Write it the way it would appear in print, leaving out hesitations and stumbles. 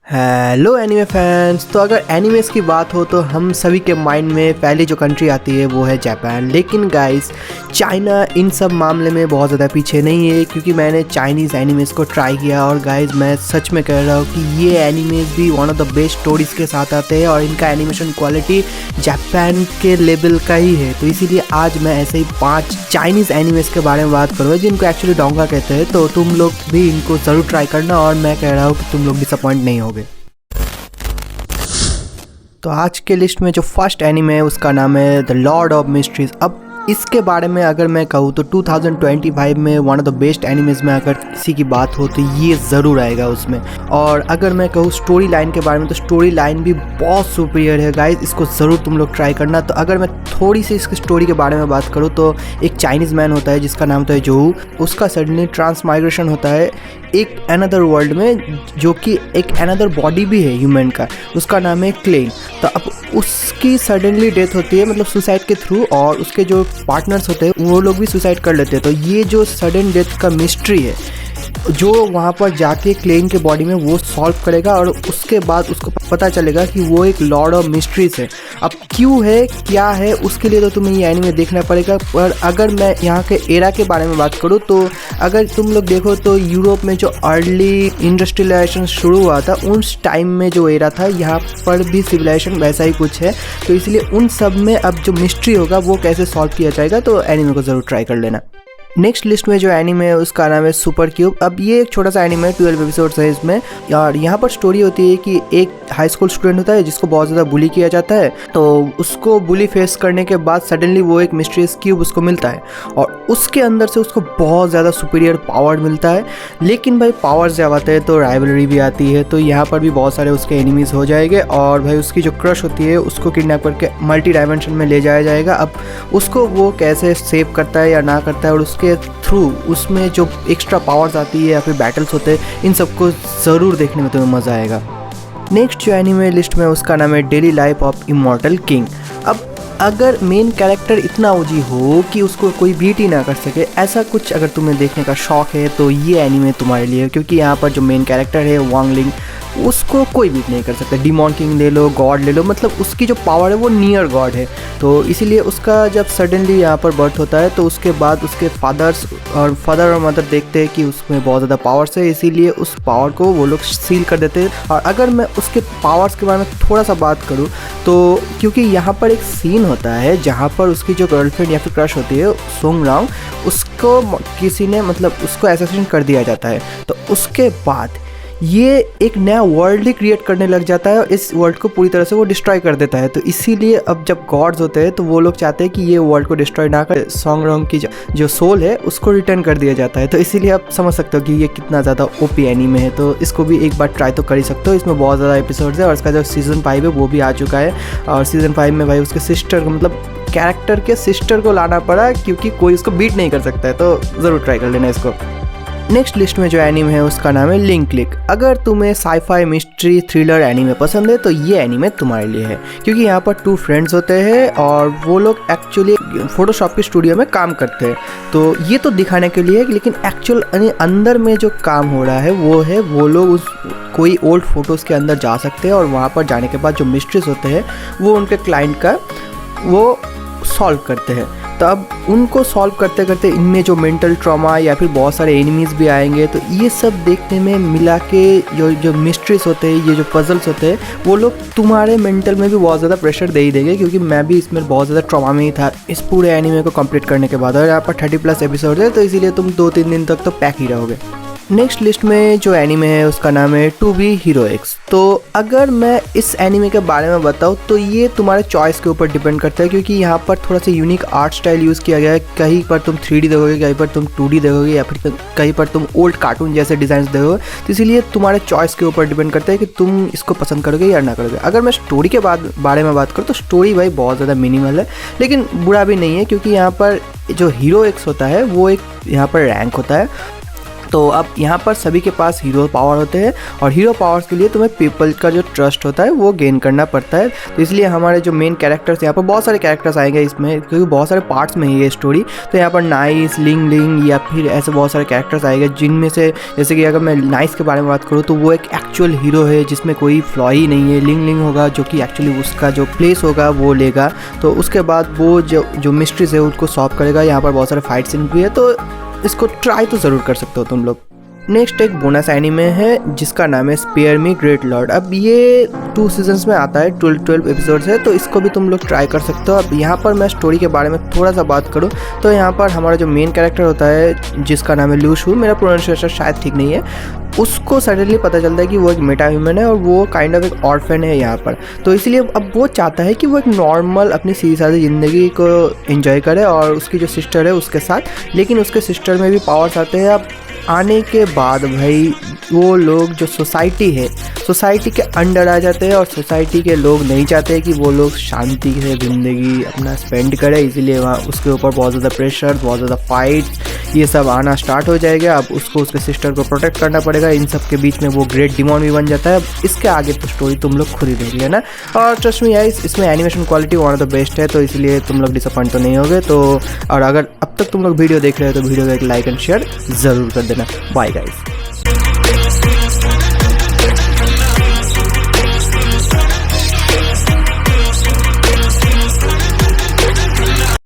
Hello anime fans. तो अगर animes की बात हो तो हम सभी के माइंड में पहली जो कंट्री आती है वो है जापान। लेकिन गाइस, चाइना इन सब मामले में बहुत ज़्यादा पीछे नहीं है, क्योंकि मैंने चाइनीज़ एनिमेस को ट्राई किया और गाइस मैं सच में कह रहा हूँ कि ये एनिमेस भी one of the best stories के साथ आते हैं और इनका एनिमेशन क्वालिटी जापान के लेवल का ही है। तो इसीलिए आज मैं ऐसे ही 5 चाइनीज़ एनिमेस के बारे में बात करूँगा जिनको एक्चुअली डोंगा कहते हैं। तो तुम लोग भी इनको ज़रूर ट्राई करना और मैं कह रहा हूँ कि तुम लोग डिसअपॉइंट नहीं होगे। तो आज के लिस्ट में जो फर्स्ट एनिमे है उसका नाम है द लॉर्ड ऑफ मिस्ट्रीज। अब इसके बारे में अगर मैं कहूँ तो 2025 में one of the best animes में अगर किसी की बात हो तो ये ज़रूर आएगा उसमें। और अगर मैं कहूँ स्टोरी लाइन के बारे में तो स्टोरी लाइन भी बहुत सुपीरियर है गाइज, इसको ज़रूर तुम लोग ट्राई करना। तो अगर मैं थोड़ी सी इसकी स्टोरी के बारे में बात करूँ तो एक चाइनीज़ मैन होता है जिसका नाम होता है जोहू। उसका सडनली ट्रांसमाइग्रेशन होता है एक अनदर वर्ल्ड में, जो कि एक अनदर बॉडी भी है ह्यूमन का, उसका नाम है क्लेन। तो अब उसकी सडनली डेथ होती है, मतलब सुसाइड के थ्रू, और उसके जो पार्टनर्स होते हैं वो लोग भी सुसाइड कर लेते हैं। तो ये जो सडन डेथ का मिस्ट्री है जो वहाँ पर जाके क्लेन के बॉडी में वो सॉल्व करेगा और उसके बाद उसको पता चलेगा कि वो एक लॉर्ड ऑफ मिस्ट्रीज है। अब क्यों है क्या है उसके लिए तो तुम्हें ये एनीमे देखना पड़ेगा। पर अगर मैं यहाँ के एरा के बारे में बात करूँ तो अगर तुम लोग देखो तो यूरोप में जो अर्ली इंडस्ट्रियलाइजेशन शुरू हुआ था उस टाइम में जो एरा था यहाँ पर भी सिविलाइजेशन वैसा ही कुछ है। तो इसलिए उन सब में अब जो मिस्ट्री होगा वो कैसे सॉल्व किया जाएगा, तो एनीमे को ज़रूर ट्राई कर लेना। नेक्स्ट लिस्ट में जो एनीमे है उसका नाम है सुपर क्यूब। अब ये एक छोटा सा एनीमे है, 12 एपिसोड्स है इसमें। और यहाँ पर स्टोरी होती है कि एक हाई स्कूल स्टूडेंट होता है जिसको बहुत ज़्यादा बुली किया जाता है। तो उसको बुली फेस करने के बाद सडनली वो एक मिस्टीरियस क्यूब उसको मिलता है और उसके अंदर से उसको बहुत ज़्यादा सुपीरियर पावर मिलता है। लेकिन भाई पावर जब आते हैं तो राइवलरी भी आती है, तो यहाँ पर भी बहुत सारे उसके एनिमीज़ हो जाएंगे और भाई उसकी जो क्रश होती है उसको किडनैप करके मल्टी डायमेंशन में ले जाया जाएगा। अब उसको वो कैसे सेव करता है या ना करता है और उसके थ्रू उसमें जो एक्स्ट्रा पावर्स आती है या फिर बैटल्स होते हैं, इन सबको ज़रूर देखने में तुम्हें मज़ा आएगा। नेक्स्ट जो एनीमे लिस्ट में उसका नाम है daily life of immortal king. अब अगर मेन कैरेक्टर इतना ओजी हो कि उसको कोई बीट ही ना कर सके, ऐसा कुछ अगर तुम्हें देखने का शौक है तो ये एनीमे तुम्हारे लिए है। क्योंकि यहाँ पर जो मेन कैरेक्टर है वांग लिंग, उसको कोई बीट नहीं कर सकता। डिमॉन किंग ले लो, गॉड ले लो, मतलब उसकी जो पावर है वो नियर गॉड है। तो इसीलिए उसका जब सडनली यहाँ पर बर्थ होता है तो उसके बाद उसके फादर और मदर देखते हैं कि उसमें बहुत ज़्यादा पावर्स है, इसीलिए उस पावर को वो लोग सील कर देते हैं। और अगर मैं उसके पावर्स के बारे में थोड़ा सा बात करूँ तो क्योंकि यहाँ पर एक सीन होता है जहाँ पर उसकी जो गर्लफ्रेंड या फिर क्रश होती है सोंग रांग, उसको किसी ने मतलब उसको असैसिन कर दिया जाता है। तो उसके बाद ये एक नया वर्ल्ड ही क्रिएट करने लग जाता है और इस वर्ल्ड को पूरी तरह से वो डिस्ट्रॉय कर देता है। तो इसीलिए अब जब गॉड्स होते हैं तो वो लोग चाहते हैं कि ये वर्ल्ड को डिस्ट्रॉय ना कर, सॉन्ग रॉन्ग की जो सोल है उसको रिटर्न कर दिया जाता है। तो इसीलिए आप समझ सकते हो कि ये कितना ज़्यादा ओपी एनीमे है। तो इसको भी एक बार ट्राई तो कर ही सकते हो। इसमें बहुत ज़्यादा एपिसोड्स है और इसका जो सीज़न 5 है वो भी आ चुका है। और सीज़न 5 में भाई उसके सिस्टर को, मतलब कैरेक्टर के सिस्टर को लाना पड़ा क्योंकि कोई इसको बीट नहीं कर सकता है। तो ज़रूर ट्राई कर लेना इसको। नेक्स्ट लिस्ट में जो एनीमे है उसका नाम है लिंक क्लिक। अगर तुम्हें साईफाई मिस्ट्री थ्रिलर एनीमे पसंद है तो ये एनीमे तुम्हारे लिए है। क्योंकि यहाँ पर 2 फ्रेंड्स होते हैं और वो लोग एक्चुअली फोटोशॉप के स्टूडियो में काम करते हैं। तो ये तो दिखाने के लिए है, लेकिन एक्चुअल अंदर में जो काम हो रहा है वो लोग उस कोई ओल्ड फोटोज़ के अंदर जा सकते हैं और वहाँ पर जाने के बाद जो मिस्ट्रीज होते हैं वो उनके क्लाइंट का वो सॉल्व करते हैं। तो अब उनको सॉल्व करते करते इनमें जो मेंटल ट्रॉमा या फिर बहुत सारे एनिमीज़ भी आएंगे। तो ये सब देखने में मिला के जो मिस्ट्रीज होते हैं, ये जो पजल्स होते हैं, वो लोग तुम्हारे मेंटल में भी बहुत ज़्यादा प्रेशर दे ही देंगे। क्योंकि मैं भी इसमें बहुत ज़्यादा ट्रॉमा में ही था इस पूरे एनीमे को कंप्लीट करने के बाद। और यहाँ पर 30+ एपिसोड है तो इसीलिए तुम 2-3 दिन तक तो पैक ही रहोगे। नेक्स्ट लिस्ट में जो एनीमे है उसका नाम है टू बी हीरोइक्स। तो अगर मैं इस एनीमे के बारे में बताऊँ तो ये तुम्हारे चॉइस के ऊपर डिपेंड करता है। क्योंकि यहाँ पर थोड़ा सा यूनिक आर्ट स्टाइल यूज़ किया गया है। कहीं पर तुम 3D देखोगे, कहीं पर तुम 2D देखोगे या फिर कहीं पर तुम ओल्ड कार्टून जैसे डिज़ाइन देखोगे। तो इसीलिए तुम्हारे चॉइस के ऊपर डिपेंड करता है कि तुम इसको पसंद करोगे या ना करोगे। अगर मैं स्टोरी के बारे में बात करूँ तो स्टोरी भाई बहुत ज़्यादा मिनिमल है, लेकिन बुरा भी नहीं है। क्योंकि यहाँ पर जो हीरोइक्स होता है वो एक यहाँ पर रैंक होता है। तो अब यहाँ पर सभी के पास हीरो पावर होते हैं और हीरो पावर्स के लिए तुम्हें पीपल का जो ट्रस्ट होता है वो गेन करना पड़ता है। तो इसलिए हमारे जो मेन कैरेक्टर्स, यहाँ पर बहुत सारे कैरेक्टर्स आएंगे इसमें, क्योंकि बहुत सारे पार्ट्स में ही ये स्टोरी। तो यहाँ पर नाइस, लिंग लिंग या फिर ऐसे बहुत सारे कैरेक्टर्स आएंगे, जिनमें से जैसे कि अगर मैं नाइस के बारे में बात करूँ तो वो एक एक्चुअल हीरो है जिसमें कोई फ्लॉ ही नहीं है। लिंग लिंग होगा जो कि एक्चुअली उसका जो प्लेस होगा वो लेगा, तो उसके बाद वो जो मिस्ट्रीज है उसको सॉल्व करेगा। यहाँ पर बहुत सारे फाइट सीन भी है, तो इसको ट्राई तो ज़रूर कर सकते हो तुम लोग। नेक्स्ट एक बोनस एनिमे है जिसका नाम है स्पेयर मी ग्रेट लॉर्ड। अब ये 2 सीजन्स में आता है, 12 एपिसोड्स है, तो इसको भी तुम लोग ट्राई कर सकते हो। अब यहाँ पर मैं स्टोरी के बारे में थोड़ा सा बात करूँ तो यहाँ पर हमारा जो मेन कैरेक्टर होता है जिसका नाम है लूशू, मेरा प्रोनाउंसिएशन शायद ठीक नहीं है, उसको सडनली पता चलता है कि वो एक मेटा ह्यूमन है और वो काइंड ऑफ एक ऑर्फन है यहाँ पर। तो इसलिए अब वो चाहता है कि वो एक नॉर्मल अपनी सीधी सादी ज़िंदगी को एंजॉय करे और उसकी जो सिस्टर है उसके साथ। लेकिन उसके सिस्टर में भी पावर्स आते हैं। अब आने के बाद भाई वो लोग जो सोसाइटी है, सोसाइटी के अंडर आ जाते हैं और सोसाइटी के लोग नहीं चाहते कि वो लोग शांति से ज़िंदगी अपना स्पेंड करें, इसीलिए वहाँ उसके ऊपर बहुत ज़्यादा प्रेशर, बहुत ज़्यादा फाइट ये सब आना स्टार्ट हो जाएगा। अब उसको उसके सिस्टर को प्रोटेक्ट करना पड़ेगा। इन सब के बीच में वो ग्रेट डिमॉन भी बन जाता है। अब इसके आगे तो स्टोरी तुम लोग खुद ही देख लेना। और ट्रस्ट मी गाइस, इसमें animation quality one of the best है, तो इसलिए तुम लोग डिसअपॉइंट तो नहीं होगे। तो और अगर अब तक तुम लोग वीडियो देख रहे हो तो वीडियो को एक लाइक एंड शेयर ज़रूर कर देना। Bye guys.